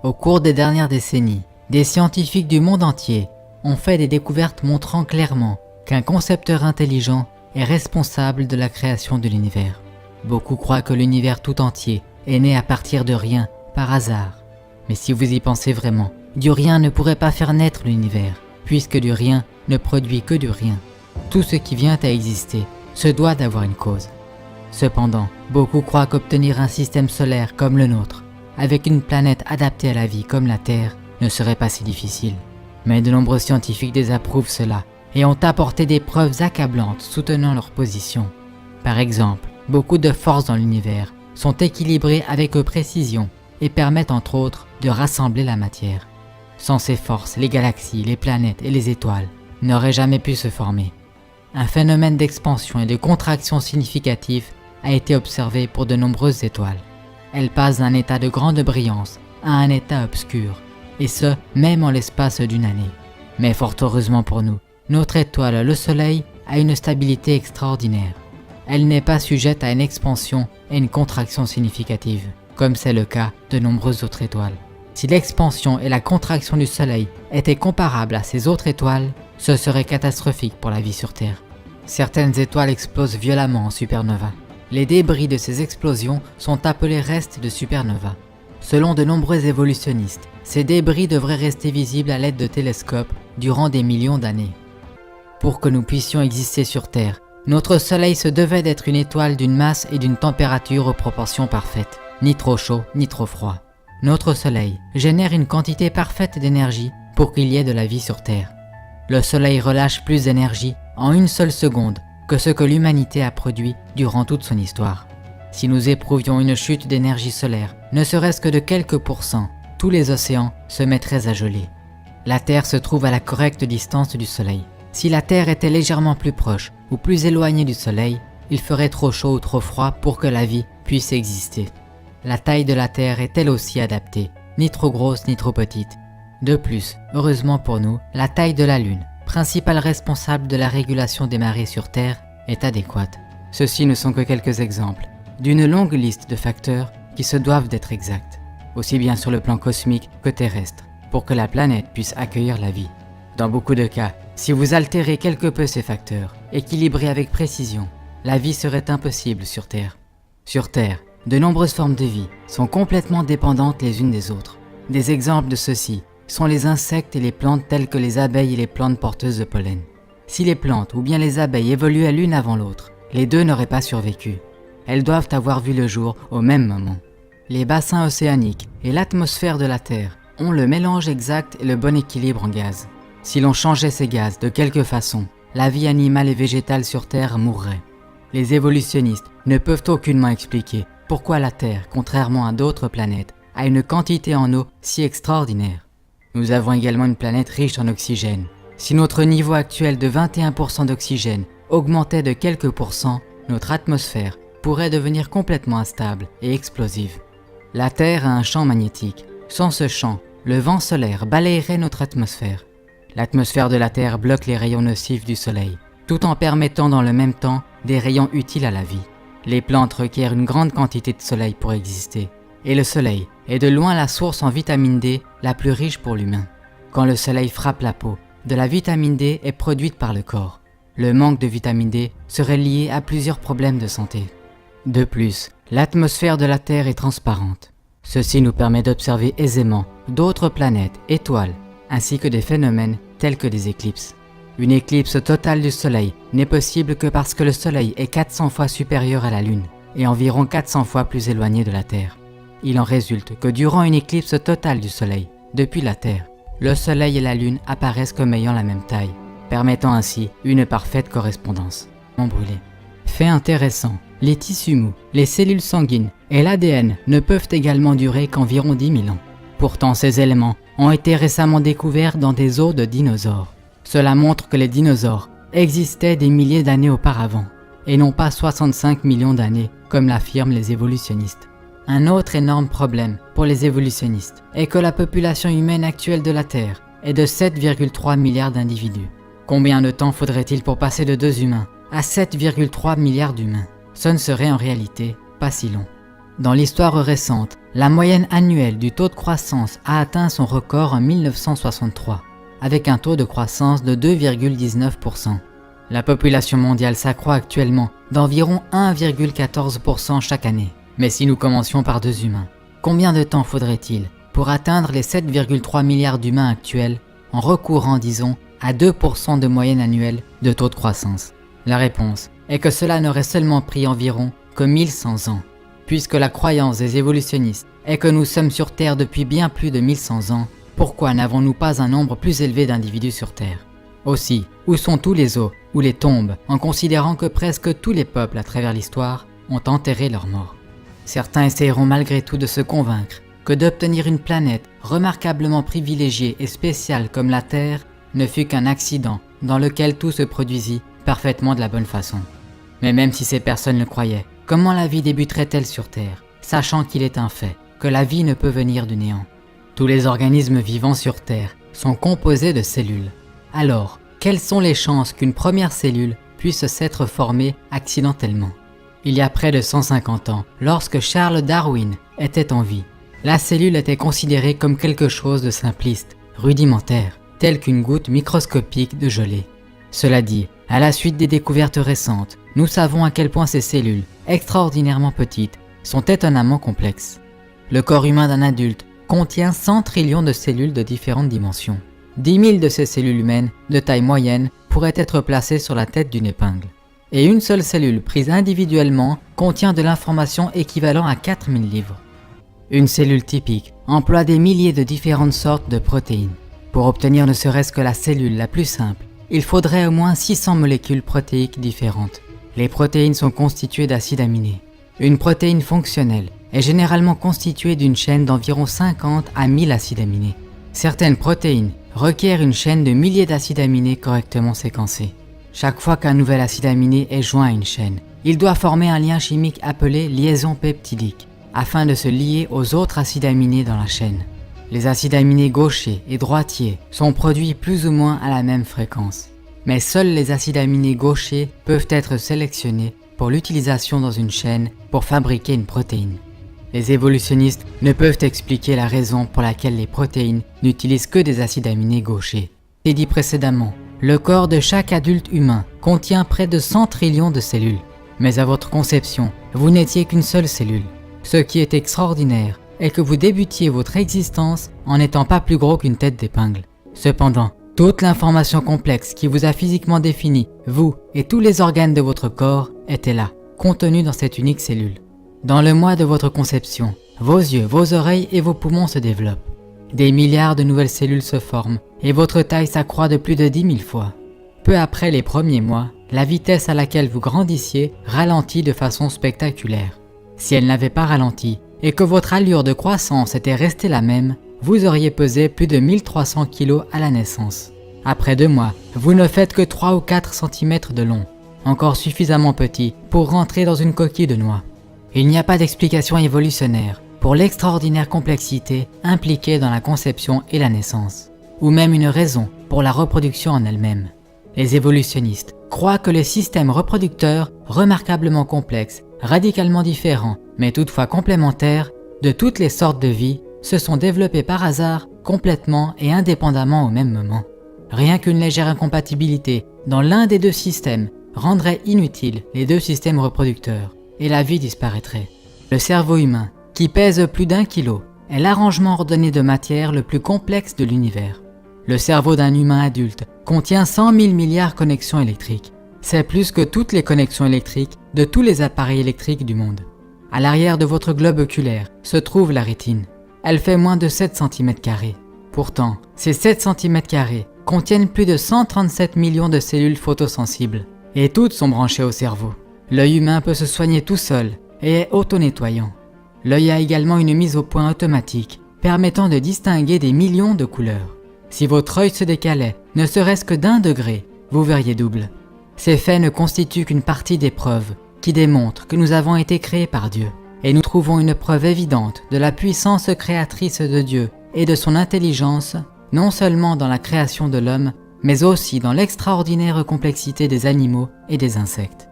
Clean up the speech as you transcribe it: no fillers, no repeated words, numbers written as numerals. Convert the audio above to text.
Au cours des dernières décennies, des scientifiques du monde entier ont fait des découvertes montrant clairement qu'un concepteur intelligent est responsable de la création de l'univers. Beaucoup croient que l'univers tout entier est né à partir de rien, par hasard. Mais si vous y pensez vraiment, du rien ne pourrait pas faire naître l'univers, puisque du rien ne produit que du rien. Tout ce qui vient à exister se doit d'avoir une cause. Cependant, beaucoup croient qu'obtenir un système solaire comme le nôtre, avec une planète adaptée à la vie comme la Terre, ne serait pas si difficile. Mais de nombreux scientifiques désapprouvent cela et ont apporté des preuves accablantes soutenant leur position. Par exemple, beaucoup de forces dans l'univers sont équilibrées avec précision et permettent entre autres de rassembler la matière. Sans ces forces, les galaxies, les planètes et les étoiles n'auraient jamais pu se former. Un phénomène d'expansion et de contraction significatif a été observé pour de nombreuses étoiles. Elles passent d'un état de grande brillance à un état obscur, et ce, même en l'espace d'une année. Mais fort heureusement pour nous, notre étoile, le Soleil, a une stabilité extraordinaire. Elle n'est pas sujette à une expansion et une contraction significative, comme c'est le cas de nombreuses autres étoiles. Si l'expansion et la contraction du Soleil étaient comparables à ces autres étoiles, ce serait catastrophique pour la vie sur Terre. Certaines étoiles explosent violemment en supernova. Les débris de ces explosions sont appelés restes de supernova. Selon de nombreux évolutionnistes, ces débris devraient rester visibles à l'aide de télescopes durant des millions d'années. Pour que nous puissions exister sur Terre, notre Soleil se devait d'être une étoile d'une masse et d'une température aux proportions parfaites, ni trop chaud ni trop froid. Notre Soleil génère une quantité parfaite d'énergie pour qu'il y ait de la vie sur Terre. Le Soleil relâche plus d'énergie en une seule seconde que ce que l'humanité a produit durant toute son histoire. Si nous éprouvions une chute d'énergie solaire, ne serait-ce que de quelques pourcents, tous les océans se mettraient à geler. La Terre se trouve à la correcte distance du Soleil. Si la Terre était légèrement plus proche ou plus éloignée du Soleil, il ferait trop chaud ou trop froid pour que la vie puisse exister. La taille de la Terre est elle aussi adaptée, ni trop grosse ni trop petite. De plus, heureusement pour nous, la taille de la Lune, principal responsable de la régulation des marées sur Terre, est adéquate. Ceux-ci ne sont que quelques exemples d'une longue liste de facteurs qui se doivent d'être exacts, aussi bien sur le plan cosmique que terrestre, pour que la planète puisse accueillir la vie. Dans beaucoup de cas, si vous altérez quelque peu ces facteurs, équilibrés avec précision, la vie serait impossible sur Terre. Sur Terre, de nombreuses formes de vie sont complètement dépendantes les unes des autres. Des exemples de ceux-ci sont les insectes et les plantes telles que les abeilles et les plantes porteuses de pollen. Si les plantes ou bien les abeilles évoluaient l'une avant l'autre, les deux n'auraient pas survécu. Elles doivent avoir vu le jour au même moment. Les bassins océaniques et l'atmosphère de la Terre ont le mélange exact et le bon équilibre en gaz. Si l'on changeait ces gaz de quelque façon, la vie animale et végétale sur Terre mourrait. Les évolutionnistes ne peuvent aucunement expliquer pourquoi la Terre, contrairement à d'autres planètes, a une quantité en eau si extraordinaire. Nous avons également une planète riche en oxygène. Si notre niveau actuel de 21% d'oxygène augmentait de quelques pourcents, notre atmosphère pourrait devenir complètement instable et explosive. La Terre a un champ magnétique. Sans ce champ, le vent solaire balayerait notre atmosphère. L'atmosphère de la Terre bloque les rayons nocifs du Soleil, tout en permettant dans le même temps des rayons utiles à la vie. Les plantes requièrent une grande quantité de soleil pour exister, et le Soleil est de loin la source en vitamine D la plus riche pour l'humain. Quand le Soleil frappe la peau, de la vitamine D est produite par le corps. Le manque de vitamine D serait lié à plusieurs problèmes de santé. De plus, l'atmosphère de la Terre est transparente. Ceci nous permet d'observer aisément d'autres planètes, étoiles, ainsi que des phénomènes tels que des éclipses. Une éclipse totale du Soleil n'est possible que parce que le Soleil est 400 fois supérieur à la Lune et environ 400 fois plus éloigné de la Terre. Il en résulte que durant une éclipse totale du Soleil, depuis la Terre, le Soleil et la Lune apparaissent comme ayant la même taille, permettant ainsi une parfaite correspondance. Brûlé. Fait intéressant, les tissus mous, les cellules sanguines et l'ADN ne peuvent également durer qu'environ 10 000 ans. Pourtant, ces éléments ont été récemment découverts dans des os de dinosaures. Cela montre que les dinosaures existaient des milliers d'années auparavant, et non pas 65 millions d'années, comme l'affirment les évolutionnistes. Un autre énorme problème pour les évolutionnistes est que la population humaine actuelle de la Terre est de 7,3 milliards d'individus. Combien de temps faudrait-il pour passer de 2 humains à 7,3 milliards d'humains? Ce ne serait en réalité pas si long. Dans l'histoire récente, la moyenne annuelle du taux de croissance a atteint son record en 1963, avec un taux de croissance de 2,19%. La population mondiale s'accroît actuellement d'environ 1,14% chaque année. Mais si nous commencions par 2 humains, combien de temps faudrait-il pour atteindre les 7,3 milliards d'humains actuels en recourant, disons, à 2% de moyenne annuelle de taux de croissance? La réponse est que cela n'aurait seulement pris environ que 1100 ans. Puisque la croyance des évolutionnistes est que nous sommes sur Terre depuis bien plus de 1100 ans, pourquoi n'avons-nous pas un nombre plus élevé d'individus sur Terre? Aussi, où sont tous les os ou les tombes en considérant que presque tous les peuples à travers l'histoire ont enterré leurs morts? Certains essayeront malgré tout de se convaincre que d'obtenir une planète remarquablement privilégiée et spéciale comme la Terre ne fut qu'un accident dans lequel tout se produisit parfaitement de la bonne façon. Mais même si ces personnes le croyaient, comment la vie débuterait-elle sur Terre, sachant qu'il est un fait que la vie ne peut venir du néant? Tous les organismes vivants sur Terre sont composés de cellules. Alors, quelles sont les chances qu'une première cellule puisse s'être formée accidentellement? Il y a près de 150 ans, lorsque Charles Darwin était en vie, la cellule était considérée comme quelque chose de simpliste, rudimentaire, tel qu'une goutte microscopique de gelée. Cela dit, à la suite des découvertes récentes, nous savons à quel point ces cellules, extraordinairement petites, sont étonnamment complexes. Le corps humain d'un adulte contient 100 trillions de cellules de différentes dimensions. 10 000 de ces cellules humaines, de taille moyenne, pourraient être placées sur la tête d'une épingle. Et une seule cellule prise individuellement contient de l'information équivalent à 4000 livres. Une cellule typique emploie des milliers de différentes sortes de protéines. Pour obtenir ne serait-ce que la cellule la plus simple, il faudrait au moins 600 molécules protéiques différentes. Les protéines sont constituées d'acides aminés. Une protéine fonctionnelle est généralement constituée d'une chaîne d'environ 50 à 1000 acides aminés. Certaines protéines requièrent une chaîne de milliers d'acides aminés correctement séquencés. Chaque fois qu'un nouvel acide aminé est joint à une chaîne, il doit former un lien chimique appelé liaison peptidique, afin de se lier aux autres acides aminés dans la chaîne. Les acides aminés gauchers et droitiers sont produits plus ou moins à la même fréquence. Mais seuls les acides aminés gauchers peuvent être sélectionnés pour l'utilisation dans une chaîne pour fabriquer une protéine. Les évolutionnistes ne peuvent expliquer la raison pour laquelle les protéines n'utilisent que des acides aminés gauchers. C'est dit précédemment, le corps de chaque adulte humain contient près de 100 trillions de cellules. Mais à votre conception, vous n'étiez qu'une seule cellule. Ce qui est extraordinaire est que vous débutiez votre existence en n'étant pas plus gros qu'une tête d'épingle. Cependant, toute l'information complexe qui vous a physiquement défini, vous et tous les organes de votre corps, étaient là, contenus dans cette unique cellule. Dans le mois de votre conception, vos yeux, vos oreilles et vos poumons se développent. Des milliards de nouvelles cellules se forment et votre taille s'accroît de plus de 10 000 fois. Peu après les premiers mois, la vitesse à laquelle vous grandissiez ralentit de façon spectaculaire. Si elle n'avait pas ralenti et que votre allure de croissance était restée la même, vous auriez pesé plus de 1300 kg à la naissance. Après 2 mois, vous ne faites que 3 ou 4 cm de long, encore suffisamment petit pour rentrer dans une coquille de noix. Il n'y a pas d'explication évolutionnaire pour l'extraordinaire complexité impliquée dans la conception et la naissance, ou même une raison pour la reproduction en elle-même. Les évolutionnistes croient que les systèmes reproducteurs remarquablement complexes, radicalement différents, mais toutefois complémentaires, de toutes les sortes de vie, se sont développés par hasard, complètement et indépendamment au même moment. Rien qu'une légère incompatibilité dans l'un des 2 systèmes rendrait inutiles les 2 systèmes reproducteurs, et la vie disparaîtrait. Le cerveau humain, qui pèse plus d'1 kilo, est l'arrangement ordonné de matière le plus complexe de l'univers. Le cerveau d'un humain adulte contient 100 000 milliards de connexions électriques. C'est plus que toutes les connexions électriques de tous les appareils électriques du monde. À l'arrière de votre globe oculaire se trouve la rétine. Elle fait moins de 7 cm². Pourtant, ces 7 cm² contiennent plus de 137 millions de cellules photosensibles, et toutes sont branchées au cerveau. L'œil humain peut se soigner tout seul et est auto-nettoyant. L'œil a également une mise au point automatique, permettant de distinguer des millions de couleurs. Si votre œil se décalait, ne serait-ce que d'1 degré, vous verriez double. Ces faits ne constituent qu'une partie des preuves qui démontrent que nous avons été créés par Dieu. Et nous trouvons une preuve évidente de la puissance créatrice de Dieu et de son intelligence, non seulement dans la création de l'homme, mais aussi dans l'extraordinaire complexité des animaux et des insectes.